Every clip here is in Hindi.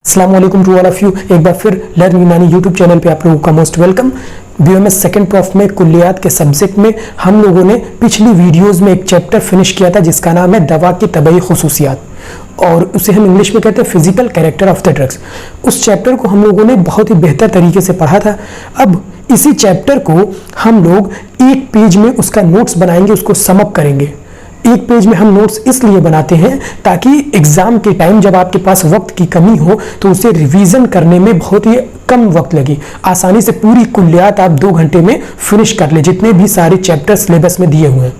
अस्सलाम वालेकुम टू ऑल ऑफ यू। एक बार फिर लर्न यूनानी यूट्यूब चैनल पे आप लोगों का most welcome. BMS second prof में कुल्लियात के सब्जेक्ट में हम लोगों ने पिछली वीडियोस में एक चैप्टर फिनिश किया था जिसका नाम है दवा की तबई खुसूसियात, और उसे हम इंग्लिश में कहते हैं physical character of the drugs. उस चैप्टर को हम लोगों ने बहुत ही बेहतर तरीके से पढ़ा था। अब इसी चैप्टर को हम लोग एक पेज में उसका नोट्स बनाएंगे, उसको समअप करेंगे। एक पेज में हम नोट्स इसलिए बनाते हैं ताकि एग्जाम के टाइम जब आपके पास वक्त की कमी हो तो उसे रिवीजन करने में बहुत ही कम वक्त लगे, आसानी से पूरी कुल्लियात आप 2 घंटे में फिनिश कर ले, जितने भी सारे चैप्टर सिलेबस में दिए हुए हैं।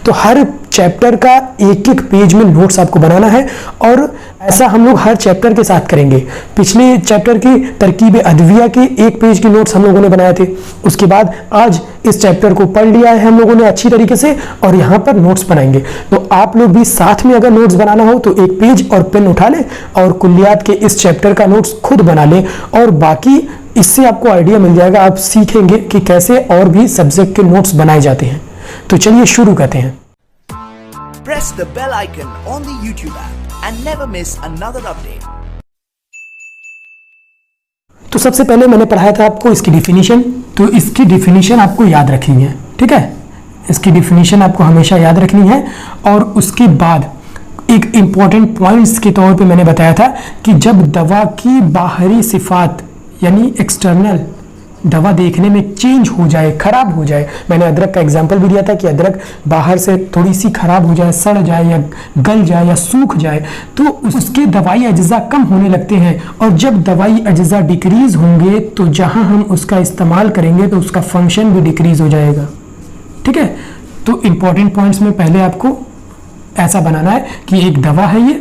तो हर चैप्टर का एक एक पेज में नोट्स आपको बनाना है, और ऐसा हम लोग हर चैप्टर के साथ करेंगे। पिछले चैप्टर की तरकीब अदविया के एक पेज के नोट्स हम लोगों ने बनाए थे। उसके बाद आज इस चैप्टर को पढ़ लिया है हम लोगों ने अच्छी तरीके से, और यहाँ पर नोट्स बनाएंगे। तो आप लोग भी साथ में अगर नोट्स बनाना हो तो एक पेज और पेन उठा लें और कुल्लियात के इस चैप्टर का नोट्स खुद बना लें, और बाकी इससे आपको आइडिया मिल जाएगा। आप सीखेंगे कि कैसे और भी सब्जेक्ट के नोट्स बनाए जाते हैं। तो चलिए शुरू करते हैं। Press the bell icon on the YouTube app and never miss another update. तो सबसे पहले मैंने पढ़ाया था आपको इसकी डिफिनीशन, तो इसकी डिफिनीशन आपको याद रखनी है, ठीक है। इसकी डिफिनीशन आपको हमेशा याद रखनी है। और उसके बाद एक इंपॉर्टेंट पॉइंट्स के तौर पे मैंने बताया था कि जब दवा की बाहरी सिफात यानी एक्सटर्नल दवा देखने में चेंज हो जाए, खराब हो जाए, मैंने अदरक का एग्जांपल भी दिया था कि अदरक बाहर से थोड़ी सी खराब हो जाए, सड़ जाए या गल जाए या सूख जाए, तो उसके दवाई अज्जा कम होने लगते हैं। और जब दवाई अज्जा डिक्रीज होंगे तो जहां हम उसका इस्तेमाल करेंगे तो उसका फंक्शन भी डिक्रीज हो जाएगा, ठीक है। तो इंपॉर्टेंट पॉइंट्स में पहले आपको ऐसा बनाना है कि एक दवा है, ये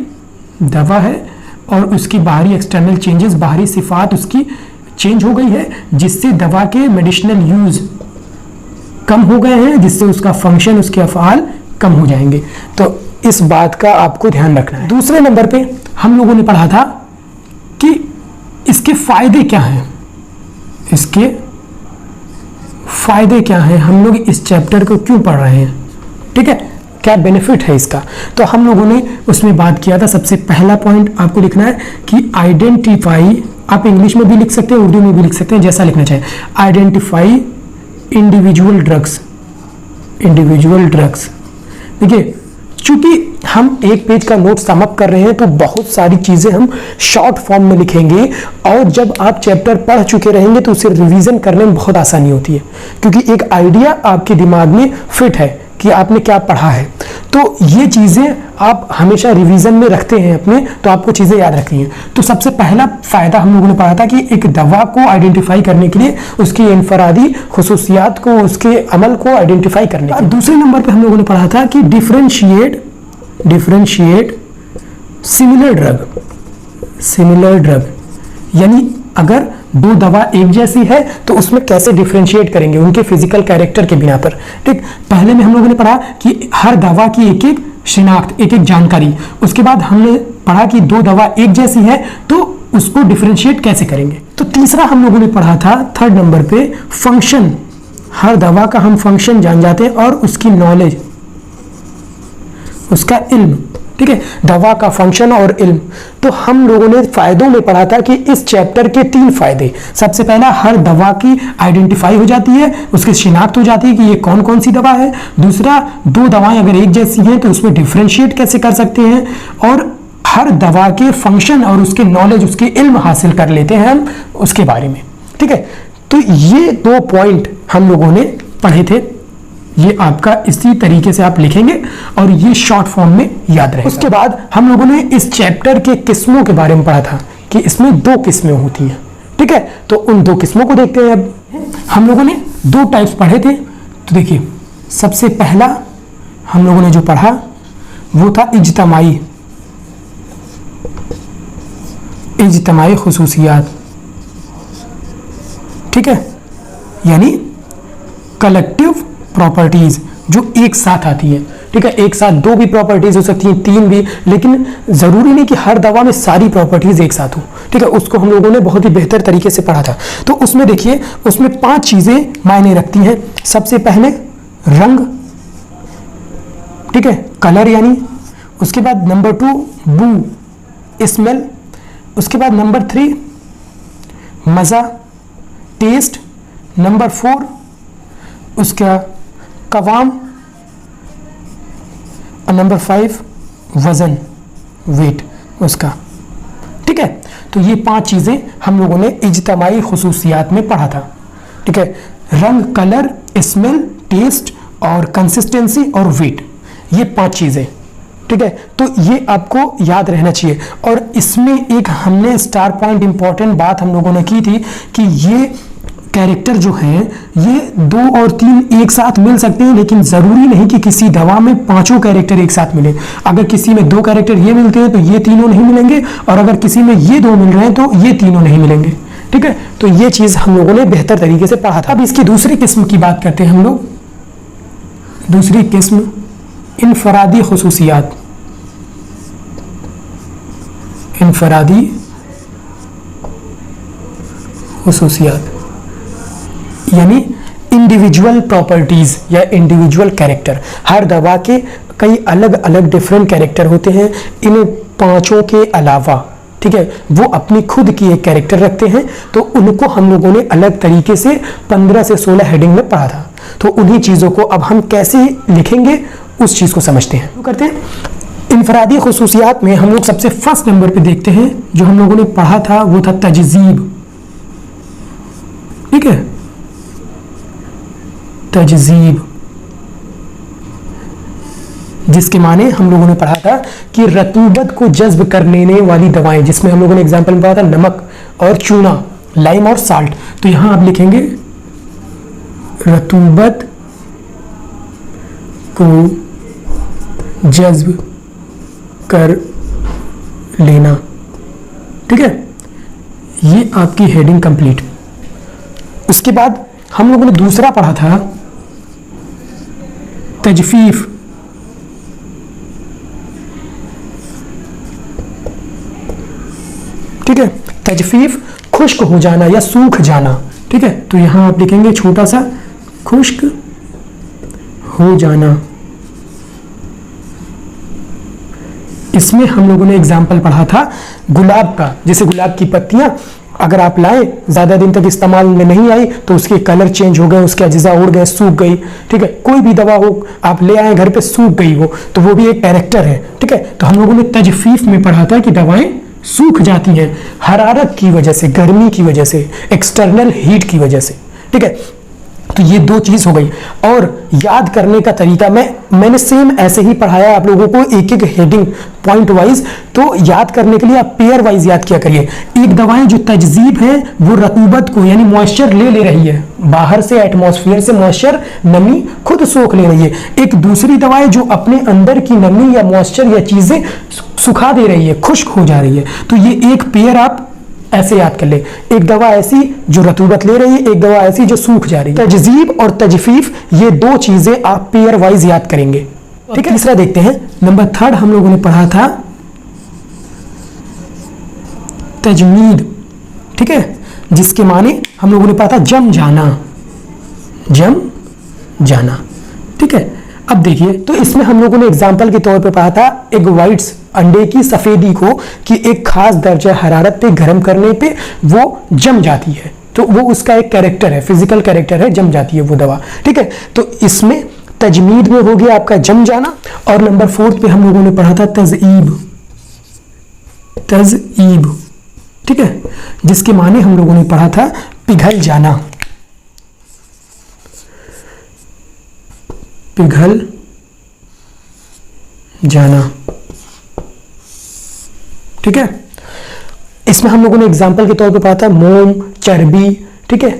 दवा है और उसकी बाहरी एक्सटर्नल चेंजेस, बाहरी सिफात उसकी चेंज हो गई है, जिससे दवा के मेडिसिनल यूज कम हो गए हैं, जिससे उसका फंक्शन, उसके अफ़आल कम हो जाएंगे। तो इस बात का आपको ध्यान रखना है। दूसरे नंबर पे हम लोगों ने पढ़ा था कि इसके फायदे क्या हैं, इसके फायदे क्या हैं, हम लोग इस चैप्टर को क्यों पढ़ रहे हैं, ठीक है, क्या बेनिफिट है इसका। तो हम लोगों ने उसमें बात किया था। सबसे पहला पॉइंट आपको लिखना है कि आइडेंटिफाई, आप इंग्लिश में भी लिख सकते हैं, उर्दू में भी लिख सकते हैं, जैसा लिखना चाहें। Identify individual drugs, individual drugs. देखिए, चूंकि हम एक पेज का नोट समअप कर रहे हैं तो बहुत सारी चीजें हम शॉर्ट फॉर्म में लिखेंगे, और जब आप चैप्टर पढ़ चुके रहेंगे तो उसे रिवीजन करने में बहुत आसानी होती है, क्योंकि एक आइडिया आपके दिमाग में फिट है कि आपने क्या पढ़ा है। तो ये चीजें आप हमेशा रिवीजन में रखते हैं अपने, तो आपको चीजें याद रखनी है। तो सबसे पहला फायदा हम लोगों ने पढ़ा था कि एक दवा को आइडेंटिफाई करने के लिए उसकी इनफरादी खुसूसियात को, उसके अमल को आइडेंटिफाई करने के लिए। दूसरे नंबर पे हम लोगों ने पढ़ा था कि डिफरेंशिएट सिमिलर ड्रग, यानी अगर दो दवा एक जैसी है तो उसमें कैसे डिफरेंशिएट करेंगे उनके फिजिकल कैरेक्टर के बिना पर, ठीक। पहले में हम लोगों ने पढ़ा कि हर दवा की एक एक शिनाख्त, एक एक जानकारी। उसके बाद हमने पढ़ा कि दो दवा एक जैसी है तो उसको डिफरेंशिएट कैसे करेंगे। तो तीसरा हम लोगों ने पढ़ा था, थर्ड नंबर पे, फंक्शन। हर दवा का हम फंक्शन जान जाते हैं और उसकी नॉलेज, उसका इल्म, ठीक है, दवा का फंक्शन और इल्म। तो हम लोगों ने फायदों में पढ़ा था कि इस चैप्टर के 3 फायदे। सबसे पहला, हर दवा की आइडेंटिफाई हो जाती है, उसकी शिनाख्त हो जाती है कि ये कौन कौन सी दवा है। दूसरा, दो दवाएं अगर एक जैसी हैं तो उसमें डिफरेंशिएट कैसे कर सकते हैं, और हर दवा के फंक्शन और उसके नॉलेज, उसके इल्म हासिल कर लेते हैं हम उसके बारे में, ठीक है। तो ये 2 पॉइंट हम लोगों ने पढ़े थे। ये आपका इसी तरीके से आप लिखेंगे और ये शॉर्ट फॉर्म में याद रहेगा। उसके बाद हम लोगों ने इस चैप्टर के किस्मों के बारे में पढ़ा था कि इसमें 2 किस्में होती हैं, ठीक है। तो उन 2 किस्मों को देखते हैं। अब हम लोगों ने 2 टाइप्स पढ़े थे। तो देखिए, सबसे पहला हम लोगों ने जो पढ़ा वो था इज्तमाई खुसूसियात, ठीक है, यानी कलेक्टिव प्रॉपर्टीज जो एक साथ आती है, ठीक है। एक साथ 2 भी प्रॉपर्टीज हो सकती हैं, 3 भी, लेकिन जरूरी नहीं कि हर दवा में सारी प्रॉपर्टीज एक साथ हो, ठीक है। उसको हम लोगों ने बहुत ही बेहतर तरीके से पढ़ा था। तो उसमें देखिए, उसमें 5 चीजें मायने रखती हैं। सबसे पहले रंग, ठीक है, कलर यानी। उसके बाद नंबर 2 बू, स्मेल। उसके बाद नंबर 3 मज़ा, टेस्ट। नंबर 4 उसका कवाम। और नंबर 5 वज़न, वेट उसका। ठीक है, तो ये 5 चीज़ें हम लोगों ने इज्तिमाई खुसूसियात में पढ़ा था। ठीक है, रंग, कलर, स्मेल, टेस्ट और कंसिस्टेंसी और वेट, ये 5 चीज़ें। ठीक है, तो ये आपको याद रहना चाहिए। और इसमें एक हमने स्टार पॉइंट इंपॉर्टेंट बात हम लोगों ने की थी कि ये कैरेक्टर जो हैं ये 2 और 3 एक साथ मिल सकते हैं, लेकिन ज़रूरी नहीं कि किसी दवा में 5 कैरेक्टर एक साथ मिले। अगर किसी में 2 कैरेक्टर ये मिलते हैं तो ये तीनों नहीं मिलेंगे, और अगर किसी में ये 2 मिल रहे हैं तो ये तीनों नहीं मिलेंगे। ठीक है, तो ये चीज़ हम लोगों ने बेहतर तरीके से पढ़ा था। अब इसकी दूसरी किस्म की बात करते हैं हम लोग। दूसरी किस्म इनफरादी खुसूसियात। इनफरादी खुसूसियात यानी इंडिविजुअल प्रॉपर्टीज या इंडिविजुअल कैरेक्टर। हर दवा के कई अलग अलग डिफरेंट कैरेक्टर होते हैं। इन 5 के अलावा, ठीक है, वो अपनी खुद की एक कैरेक्टर रखते हैं। तो उनको हम लोगों ने अलग तरीके से 15 से 16 हेडिंग में पढ़ा था। तो उन्हीं चीज़ों को अब हम कैसे लिखेंगे उस चीज़ को समझते हैं। तो करते हैं इनफरादी खुसूसियात में हम लोग सबसे फर्स्ट नंबर पे देखते हैं, जो हम लोगों ने पढ़ा था वो था तजज़ीब। ठीक है, तजज़ीब, जिसके माने हम लोगों ने पढ़ा था कि रतूबत को जज्ब कर लेने वाली दवाएं, जिसमें हम लोगों ने एग्जांपल में पढ़ा था नमक और चूना, लाइम और साल्ट। तो यहां आप लिखेंगे रतूबत को जज्ब कर लेना। ठीक है, ये आपकी हेडिंग कंप्लीट। उसके बाद हम लोगों ने दूसरा पढ़ा था तजफीफ। ठीक है, तजफीफ खुश्क हो जाना या सूख जाना। ठीक है, तो यहां आप लिखेंगे छोटा सा खुश्क हो जाना। इसमें हम लोगों ने एग्जाम्पल पढ़ा था गुलाब का। जैसे गुलाब की पत्तियां अगर आप लाए, ज़्यादा दिन तक इस्तेमाल में नहीं आई तो उसके कलर चेंज हो गए, उसके अज्जा उड़ गए, सूख गई। ठीक है, कोई भी दवा हो आप ले आए घर पे, सूख गई वो, तो वो भी एक कैरेक्टर है। ठीक है, तो हम लोगों ने तजफीफ में पढ़ा था कि दवाएं सूख जाती हैं हरारत की वजह से, गर्मी की वजह से, एक्सटर्नल हीट की वजह से। ठीक है, तो ये 2 चीज़ हो गई। और याद करने का तरीका मैंने सेम ऐसे ही पढ़ाया आप लोगों को, एक एक हेडिंग पॉइंट वाइज। तो याद करने के लिए आप पेयर वाइज याद किया करिए। एक दवाएं जो तजज़ीब है वो रतूबत को यानी मॉइस्चर ले रही है, बाहर से एटमॉस्फेयर से मॉइस्चर, नमी खुद सोख ले रही है। एक दूसरी दवाएं जो अपने अंदर की नमी या मॉइस्चर या चीज़ें सुखा दे रही है, खुश्क हो जा रही है। तो ये एक पेयर आप ऐसे याद कर ले, एक दवा ऐसी जो रतूबत ले रही है, एक दवा ऐसी जो सूख जा रही है। तजज़ीब और तजफीफ, ये 2 चीजें आप पेयर वाइज याद करेंगे। ठीक है, तीसरा देखते हैं। नंबर 3 हम लोगों ने पढ़ा था तजमीद। ठीक है, जिसके माने हम लोगों ने पढ़ा था जम जाना, जम जाना। ठीक है, अब देखिए, तो इसमें हम लोगों ने एग्जाम्पल के तौर पे पढ़ा था एग वाइट्स, अंडे की सफेदी को, कि एक खास दर्जा हरारत पे गर्म करने पे वो जम जाती है। तो वो उसका एक कैरेक्टर है, फिजिकल कैरेक्टर है, जम जाती है वो दवा। ठीक है, तो इसमें तजमीद में हो गया आपका जम जाना। और नंबर 4 पे हम लोगों ने पढ़ा था तज़ईब, तज़ईब। ठीक है, जिसके माने हम लोगों ने पढ़ा था पिघल जाना, पिघल जाना। ठीक है, इसमें हम लोगों ने एग्जाम्पल के तौर पे पढ़ा था मोम, चर्बी। ठीक है,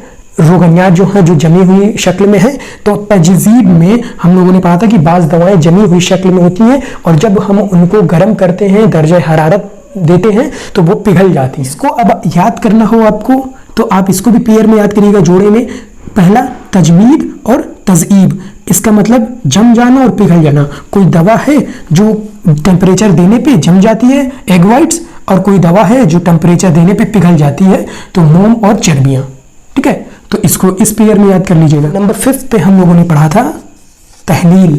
रोगनियात जो है जो जमी हुई शक्ल में है। तो तजज़ीब में हम लोगों ने पढ़ा था कि बाज़ दवाएं जमी हुई शक्ल में होती हैं और जब हम उनको गर्म करते हैं, दर्जा हरारत देते हैं, तो वो पिघल जाती हैं। इसको अब याद करना हो आपको तो आप इसको भी पेयर में याद करिएगा, जोड़े में। पहला तजमीद और तज़ईब, इसका मतलब जम जाना और पिघल जाना। कोई दवा है जो टेम्परेचर देने पे जम जाती है, एग वाइट्स, और कोई दवा है जो टेम्परेचर देने पे पिघल जाती है, तो मोम और चर्बियां। ठीक है, तो इसको इस पेयर में याद कर लीजिएगा। नंबर 5 पे हम लोगों ने पढ़ा था तहलील।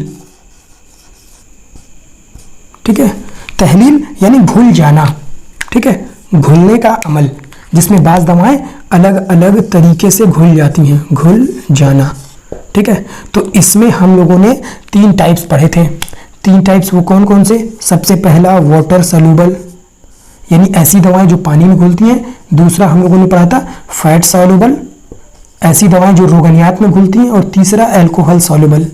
ठीक है, तहलील यानी घुल जाना। ठीक है, घुलने का अमल, जिसमें बाज़ दवाएं अलग अलग तरीके से घुल जाती हैं, घुल जाना। ठीक है, तो इसमें हम लोगों ने 3 टाइप्स पढ़े थे। 3 टाइप्स वो कौन कौन से? सबसे पहला वाटर सॉल्युबल, यानी ऐसी दवाएं जो पानी में घुलती हैं। दूसरा हम लोगों ने पढ़ा था फैट सॉल्युबल, ऐसी दवाएं जो रोगनियात में घुलती हैं। और तीसरा अल्कोहल सॉल्युबल,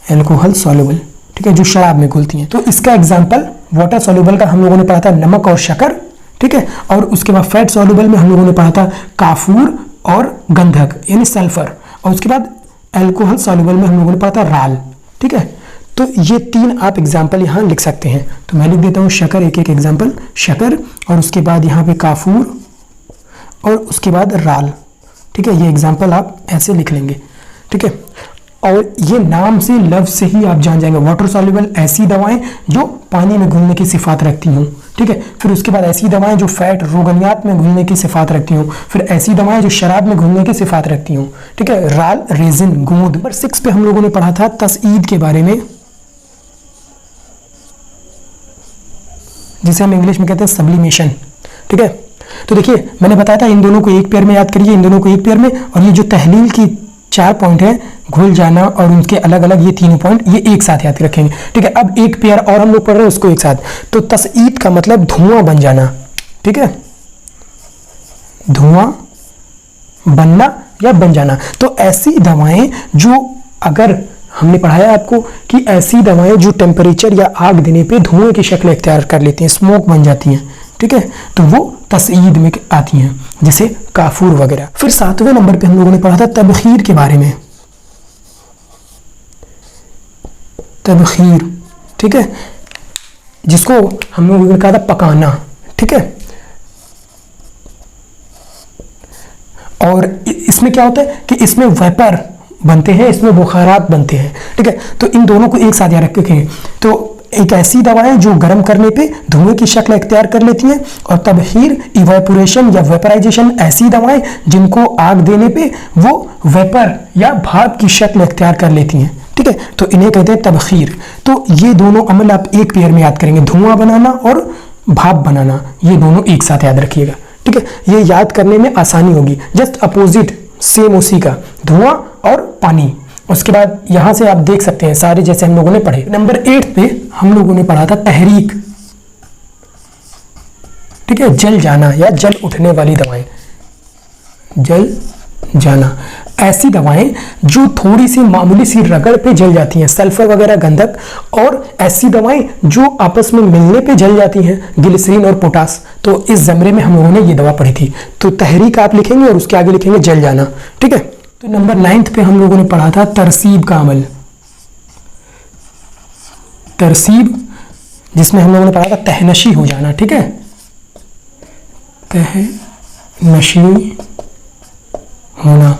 अल्कोहल सॉल्युबल, ठीक है, जो शराब में घुलती हैं। तो इसका एग्जांपल वाटर सॉल्युबल का हम लोगों ने पढ़ा था नमक और शक्कर, ठीक है। और उसके बाद फैट सॉल्युबल में हम लोगों ने पढ़ा था काफूर और गंधक यानी सल्फर। और उसके बाद अल्कोहल सॉल्युबल में हम लोगों ने पढ़ा था राल, ठीक है। तो ये 3 आप एग्जाम्पल यहाँ लिख सकते हैं। तो मैं लिख देता हूँ शक्कर, एक एक एग्जाम्पल, शक्कर, और उसके बाद यहाँ पे काफूर, और उसके बाद राल, ठीक है। ये एग्जाम्पल आप ऐसे लिख लेंगे, ठीक है। और ये नाम से, लफ्ज से ही आप जान जाएंगे। वाटर सॉल्युबल ऐसी दवाएं जो पानी में घुलने की सिफात रखती हूँ, ठीक है। फिर उसके बाद ऐसी दवाएं जो फैट रोगनियात में घुलने की सिफात रखती हूँ। फिर ऐसी दवाएं जो शराब में घुलने की सिफात रखती हूँ, ठीक है। राल, रेजिन, गोंद। नंबर 6 पे हम लोगों ने पढ़ा था तसईद के बारे में, जिसे हम इंग्लिश में कहते हैं सब्लिमेशन, ठीक है। तो देखिए मैंने बताया था इन दोनों को एक पेयर में याद करिए, इन दोनों को एक पेयर में। और ये जो तहलील की 4 पॉइंट है, घुल जाना और उनके अलग अलग ये 3 पॉइंट, ये एक साथ याद रखेंगे, ठीक है। अब एक पेयर और हम लोग पढ़ रहे हैं उसको एक साथ। तो तसईद का मतलब धुआं बन जाना, ठीक है, धुआं बनना या बन जाना। तो ऐसी दवाएं जो, अगर हमने पढ़ाया आपको कि ऐसी दवाएं जो टेम्परेचर या आग देने पे धुएं की शक्ल इख्तियार कर लेती हैं, स्मोक बन जाती हैं, ठीक है, तो वो तसईद में आती हैं, जैसे काफूर वगैरह। फिर 7वें नंबर पे हम लोगों ने पढ़ा था तबखीर के बारे में, तबखीर, ठीक है, जिसको हम लोगों ने कहा था पकाना, ठीक है। और इसमें क्या होता है कि इसमें वेपर बनते हैं, इसमें बुखारात बनते हैं, ठीक है। तो इन दोनों को एक साथ याद रखेंगे। तो एक ऐसी दवाएं जो गर्म करने पे धुएं की शक्ल इख्तियार कर लेती हैं, और तबखीर, इवेपोरेशन या वेपराइजेशन, ऐसी दवाएं जिनको आग देने पे वो वेपर या भाप की शक्ल इख्तियार कर लेती हैं, ठीक है। तो इन्हें कहते हैं तबखीर। तो ये दोनों अमल आप एक पेयर में याद करेंगे, धुआं बनाना और भाप बनाना, ये दोनों एक साथ याद रखिएगा, ठीक है। ये याद करने में आसानी होगी। जस्ट अपोजिट सेम उसी का, धुआं और पानी। उसके बाद यहां से आप देख सकते हैं सारे जैसे हम लोगों ने पढ़े। नंबर 8 पे हम लोगों ने पढ़ा था तहरीक, ठीक है, जल जाना या जल उठने वाली दवाएं, जल जाना। ऐसी दवाएं जो थोड़ी सी मामूली सी रगड़ पे जल जाती हैं, सल्फर वगैरह, गंधक। और ऐसी दवाएं जो आपस में मिलने पे जल जाती हैं, ग्लिसरीन और पोटास। तो इस ज़मरे में हम लोगों ने ये दवा पढ़ी थी। तो तहरीक आप लिखेंगे और उसके आगे लिखेंगे जल जाना, ठीक है। तो नंबर 9 पे हम लोगों ने पढ़ा था तरसीब का अमल, तरसीब, जिसमें हम लोगों ने पढ़ा था तहनशी हो जाना, ठीक है, तहनशी होना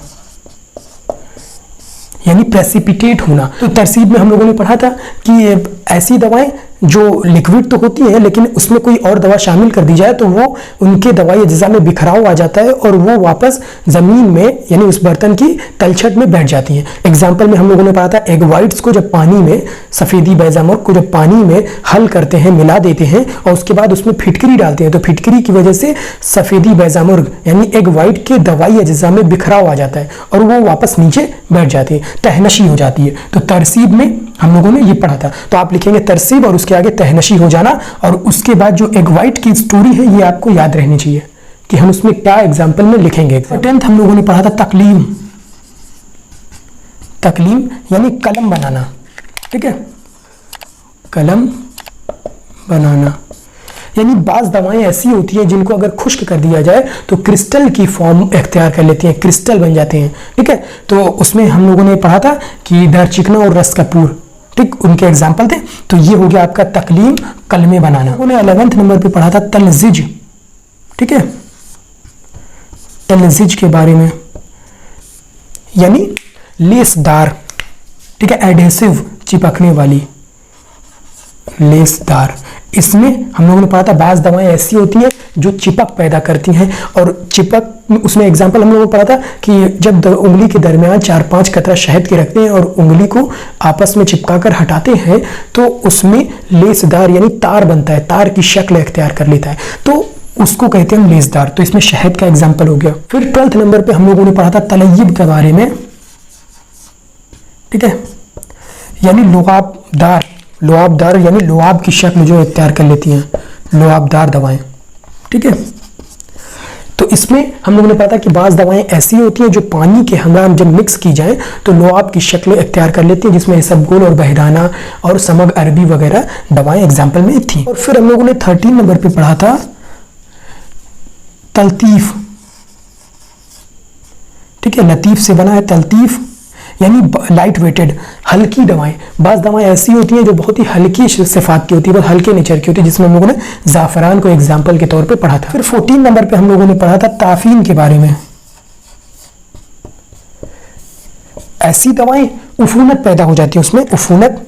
यानी प्रेसिपिटेट होना। तो तरसीब में हम लोगों ने पढ़ा था कि ऐसी दवाएं जो लिक्विड तो होती है, लेकिन उसमें कोई और दवा शामिल कर दी जाए तो वो उनके दवाई अज्जा में बिखराव आ जाता है और वो वापस ज़मीन में यानी उस बर्तन की तलछट में बैठ जाती हैं। एग्जाम्पल में हम लोगों ने पढ़ा था एग वाइट्स को जब पानी में, सफ़ेदी बैजामुर्ग को जब पानी में हल करते हैं, मिला देते हैं और उसके बाद उसमें फिटकरी डालते हैं, तो फिटकरी की वजह से सफ़ेदी बैजामुर्ग यानी एग वाइट के दवाई अज्जा में बिखराव आ जाता है और वो वापस नीचे बैठ जाती है, तहनशी हो जाती है। तो तरसीब में हम लोगों ने ये पढ़ा था। तो आप लिखेंगे तरसीब और उसके आगे तहनशी हो जाना। और उसके बाद जो एग वाइट की स्टोरी है ये आपको याद रहनी चाहिए कि हम उसमें क्या एग्जाम्पल में लिखेंगे। 10th हम लोगों ने पढ़ा था तकलीम, तकलीम यानी कलम बनाना, ठीक है, कलम बनाना। यानी बाज़ दवाएं ऐसी होती हैं जिनको अगर खुश्क कर दिया जाए तो क्रिस्टल की फॉर्म इख्तियार कर लेती हैं, क्रिस्टल बन जाते हैं, ठीक है। तो उसमें हम लोगों ने पढ़ा था कि दारचिकना और रस कपूर, ठीक, उनके एग्जाम्पल थे। तो ये हो गया आपका तकलीम, कलमे बनाना। उन्होंने 11th नंबर पे पढ़ा था तलजिज, ठीक है, तलजिज के बारे में यानी लेसदार, ठीक है, एडहेसिव, चिपकने वाली, लेसदार। इसमें हम लोगों ने पढ़ा था बाज़ दवाएं ऐसी होती हैं जो चिपक पैदा करती हैं और चिपक, उसमें एग्जाम्पल हम लोगों ने पढ़ा था कि जब उंगली के दरमियान 4-5 कतरा शहद के रखते हैं और उंगली को आपस में चिपकाकर हटाते हैं तो उसमें लेसदार यानी तार बनता है, तार की शक्ल इख्तियार कर लेता है। तो उसको कहते हैं हम लेसदार। तो इसमें शहद का एग्जाम्पल हो गया। फिर 12th नंबर पे हम लोगों ने पढ़ा था तलय्यब के बारे में, ठीक है, यानी लुआबदार यानी लुआब की शक्ल जो इख्तियार कर लेती हैं, लुआबदार दवाएं, ठीक है। तो इसमें हम लोगों ने पता कि बाज़ दवाएं ऐसी होती हैं जो पानी के हमरा जब मिक्स की जाएं तो लुआब की शक्ल इख्तियार कर लेती हैं, जिसमें इसबगोल और बहराना और समग अरबी वगैरह दवाएं एग्जाम्पल में थी। और फिर हम लोगों ने 13 नंबर पे पढ़ा था तलतीफ, ठीक है, लतीफ से बना है तलतीफ, यानी लाइट वेटेड, हल्की दवाएं। बाज़ दवाएं ऐसी होती हैं जो बहुत ही हल्की सिफात की होती है, बहुत हल्के नेचर की होती है, जिसमें हम लोगों ने ज़ाफ़रान को एग्जाम्पल के तौर पे पढ़ा था। फिर 14 नंबर पे हम लोगों ने पढ़ा था ताफ़ीन के बारे में। ऐसी दवाएं उफूनत पैदा हो जाती है, उसमें उफूनत,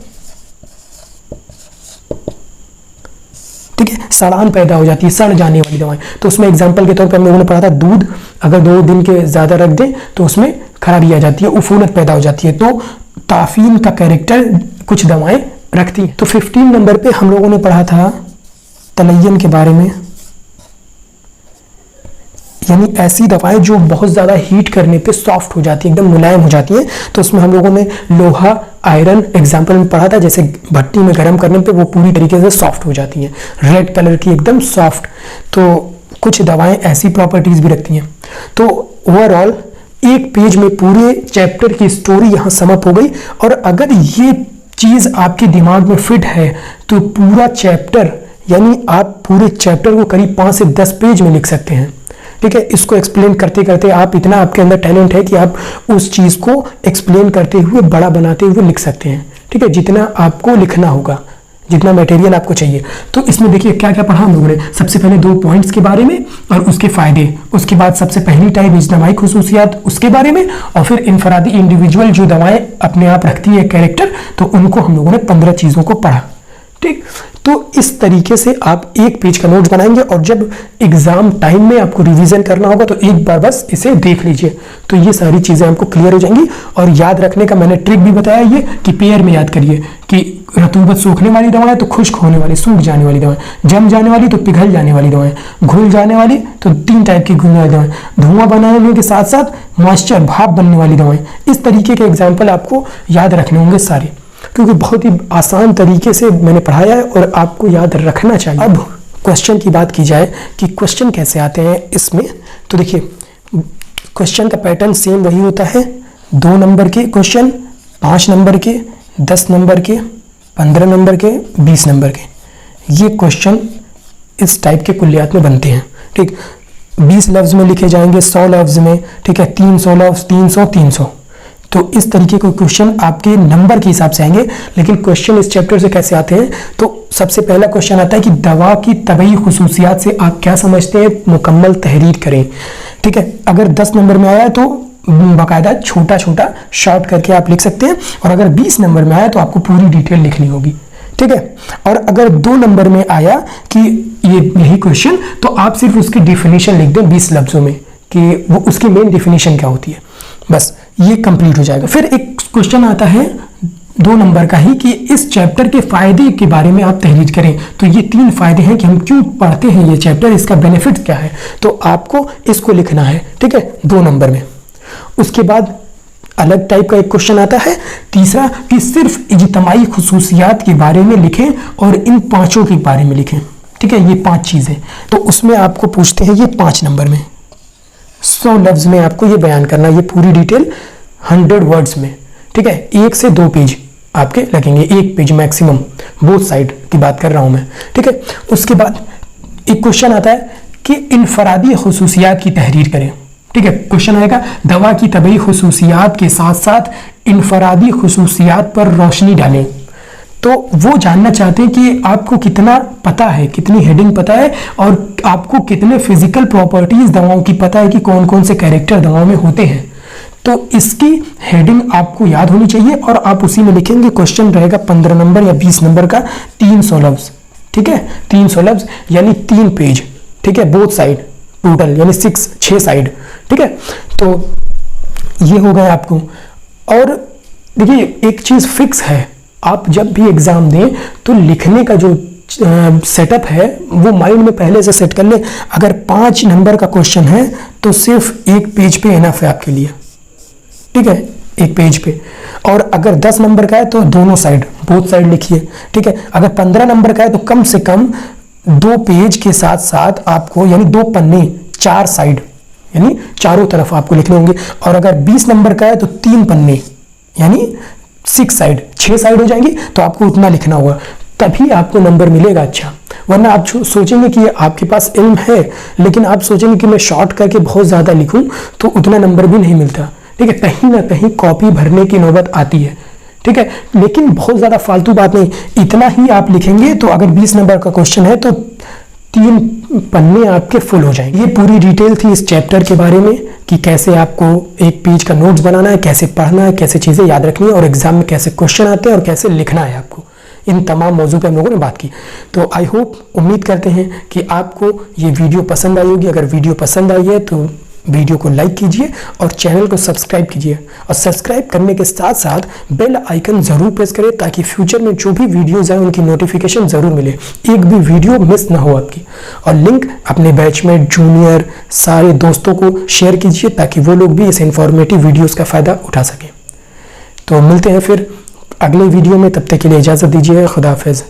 ठीक है, सड़ान पैदा हो जाती है, सड़ जाने वाली दवाएं। तो उसमें एग्जाम्पल के तौर पे हम लोगों ने पढ़ा था दूध अगर 2 दिन के ज़्यादा रख दें तो उसमें खराबी आ जाती है, उफूनत पैदा हो जाती है। तो ताफीन का कैरेक्टर कुछ दवाएं रखती हैं। तो 15 नंबर पे हम लोगों ने पढ़ा था तलय्यन के बारे में, यानी ऐसी दवाएं जो बहुत ज़्यादा हीट करने पे सॉफ्ट हो जाती है, एकदम मुलायम हो जाती है। तो उसमें हम लोगों ने लोहा, आयरन एग्जाम्पल में पढ़ा था, जैसे भट्टी में गर्म करने पे वो पूरी तरीके से सॉफ्ट हो जाती हैं, रेड कलर की एकदम सॉफ्ट। तो कुछ दवाएं ऐसी प्रॉपर्टीज भी रखती हैं। तो ओवरऑल एक पेज में पूरे चैप्टर की स्टोरी यहाँ समअप हो गई। और अगर ये चीज़ आपके दिमाग में फिट है तो पूरा चैप्टर, यानी आप पूरे चैप्टर को करीब 5 से 10 पेज में लिख सकते हैं, ठीक है। इसको एक्सप्लेन करते करते आप इतना आपके अंदर टैलेंट है कि आप उस चीज़ को एक्सप्लेन करते हुए बड़ा बनाते हुए लिख सकते हैं, ठीक है, जितना आपको लिखना होगा, जितना मटेरियल आपको चाहिए। तो इसमें देखिए क्या क्या पढ़ा हम लोगों ने। सबसे पहले 2 पॉइंट्स के बारे में और उसके फ़ायदे, उसके बाद सबसे पहली टाइप इज्तिमाई खुसूसियात उसके बारे में, और फिर इनफरादी इंडिविजुअल जो दवाएं अपने आप रखती है कैरेक्टर, तो उनको हम लोगों ने 15 चीज़ों को पढ़ा, ठीक। तो इस तरीके से आप एक पेज का नोट्स बनाएंगे और जब एग्जाम टाइम में आपको रिवीजन करना होगा तो एक बार बस इसे देख लीजिए, तो ये सारी चीज़ें आपको क्लियर हो जाएंगी। और याद रखने का मैंने ट्रिक भी बताया ये कि पेयर में याद करिए कि रतूबत सूखने वाली दवाएं तो खुश्क होने वाली, सूख जाने वाली दवाएं, जम जाने वाली तो पिघल जाने वाली दवाएं, घुल जाने वाली तो 3 टाइप की घुलने वाली दवाएं, धुआं बनाने के साथ साथ मॉइस्चर भाप बनने वाली दवाएं। इस तरीके के एग्जाम्पल आपको याद रखने होंगे सारे, क्योंकि बहुत ही आसान तरीके से मैंने पढ़ाया है और आपको याद रखना चाहिए। अब क्वेश्चन की बात की जाए कि क्वेश्चन कैसे आते हैं इसमें, तो देखिए क्वेश्चन का पैटर्न सेम वही होता है। 2 नंबर के क्वेश्चन, 5 नंबर के, 10 नंबर के, 15 नंबर के, 20 नंबर के, ये क्वेश्चन इस टाइप के कुल्लियात में बनते हैं, ठीक। 20 लफ्ज़ में लिखे जाएंगे, 100 लफ्ज़ में, ठीक है, 300 लफ्ज़, 300, 300। तो इस तरीके के क्वेश्चन आपके नंबर के हिसाब से आएंगे। लेकिन क्वेश्चन इस चैप्टर से कैसे आते हैं, तो सबसे पहला क्वेश्चन आता है कि दवा की तबई खुसूसियात से आप क्या समझते हैं, मुकम्मल तहरीर करें, ठीक है। अगर 10 नंबर में आया है तो बाकायदा छोटा छोटा शॉर्ट करके आप लिख सकते हैं, और अगर 20 नंबर में आया तो आपको पूरी डिटेल लिखनी होगी, ठीक है। और अगर 2 नंबर में आया कि ये यही क्वेश्चन, तो आप सिर्फ उसकी डिफिनीशन लिख दें 20 लफ्ज़ों में कि वो उसकी मेन डिफिनीशन क्या होती है, बस ये कंप्लीट हो जाएगा। फिर एक क्वेश्चन आता है 2 नंबर का ही कि इस चैप्टर के फायदे के बारे में आप तहरीर करें। तो ये 3 फायदे हैं कि हम क्यों पढ़ते हैं ये चैप्टर, इसका बेनिफिट क्या है, तो आपको इसको लिखना है, ठीक है, 2 नंबर में। उसके बाद अलग टाइप का एक क्वेश्चन आता है तीसरा कि सिर्फ इज्तिमाई खुसूसियात के बारे में लिखें और इन 5 के बारे में लिखें, ठीक है, ये 5 चीज़ें। तो उसमें आपको पूछते हैं ये 5 नंबर में 100 लफ्ज़ में आपको ये बयान करना, ये पूरी डिटेल 100 वर्ड्स में, ठीक है। 1 से 2 पेज आपके लगेंगे, 1 पेज मैक्सिमम, बोथ साइड की बात कर रहा हूं मैं, ठीक है। उसके बाद एक क्वेश्चन आता है कि इनफरादी खुसूसियात की तहरीर करें, ठीक है। क्वेश्चन आएगा दवा की तबई खुसूसियात के साथ साथ इनफरादी खुसूसियात पर रोशनी डालें। तो वो जानना चाहते हैं कि आपको कितना पता है, कितनी हेडिंग पता है, और आपको कितने फिजिकल प्रॉपर्टीज दवाओं की पता है कि कौन कौन से कैरेक्टर दवाओं में होते हैं। तो इसकी हेडिंग आपको याद होनी चाहिए और आप उसी में लिखेंगे। क्वेश्चन रहेगा 15 नंबर या 20 नंबर का, 300 लफ्ज़, ठीक है, 300 लफ्ज़ यानी 3 पेज, ठीक है, बोथ साइड टोटल यानी 6 साइड, ठीक है। तो ये हो गया आपको। और देखिए एक चीज़ फिक्स है, आप जब भी एग्ज़ाम दें तो लिखने का जो सेटअप है वो माइंड में पहले से सेट कर ले। अगर 5 नंबर का क्वेश्चन है तो सिर्फ एक पेज पे इनफ है आपके लिए, ठीक है, एक पेज पे। और अगर 10 नंबर का है तो दोनों साइड, बोथ साइड लिखिए, ठीक है। अगर 15 नंबर का है तो कम से कम 2 पेज के साथ साथ आपको, यानी 2 पन्ने, 4 साइड, यानी चारों तरफ आपको लिखने होंगे। और अगर 20 नंबर का है तो 3 पन्ने, यानी 6 साइड, 6 साइड हो जाएंगी, तो आपको उतना लिखना होगा, तभी आपको नंबर मिलेगा अच्छा। वरना आप सोचेंगे कि आपके पास इल्म है, लेकिन आप सोचेंगे कि मैं शॉर्ट करके बहुत ज़्यादा लिखूं तो उतना नंबर भी नहीं मिलता, ठीक है। कहीं ना कहीं कॉपी भरने की नौबत आती है, ठीक है। लेकिन बहुत ज़्यादा फालतू बात नहीं, इतना ही आप लिखेंगे तो अगर 20 नंबर का क्वेश्चन है तो 3 पन्ने आपके फुल हो जाएंगे। ये पूरी डिटेल थी इस चैप्टर के बारे में कि कैसे आपको एक पेज का नोट्स बनाना है, कैसे पढ़ना है, कैसे चीज़ें याद रखनी है और एग्जाम में कैसे क्वेश्चन आते हैं और कैसे लिखना है आपको। इन तमाम मौजू पे हम लोगों ने बात की। तो आई होप, उम्मीद करते हैं कि आपको ये वीडियो पसंद आई होगी। अगर वीडियो पसंद आई है तो वीडियो को लाइक कीजिए और चैनल को सब्सक्राइब कीजिए, और सब्सक्राइब करने के साथ साथ बेल आइकन ज़रूर प्रेस करें ताकि फ्यूचर में जो भी वीडियोज़ आए उनकी नोटिफिकेशन ज़रूर मिले, एक भी वीडियो मिस ना हो आपकी। और लिंक अपने बैचमेट, जूनियर, सारे दोस्तों को शेयर कीजिए ताकि वो लोग भी इस इंफॉर्मेटिव वीडियोज़ का फ़ायदा उठा सकें। तो मिलते हैं फिर अगले वीडियो में, तब तक के लिए इजाज़त दीजिए। खुदा हाफिज़।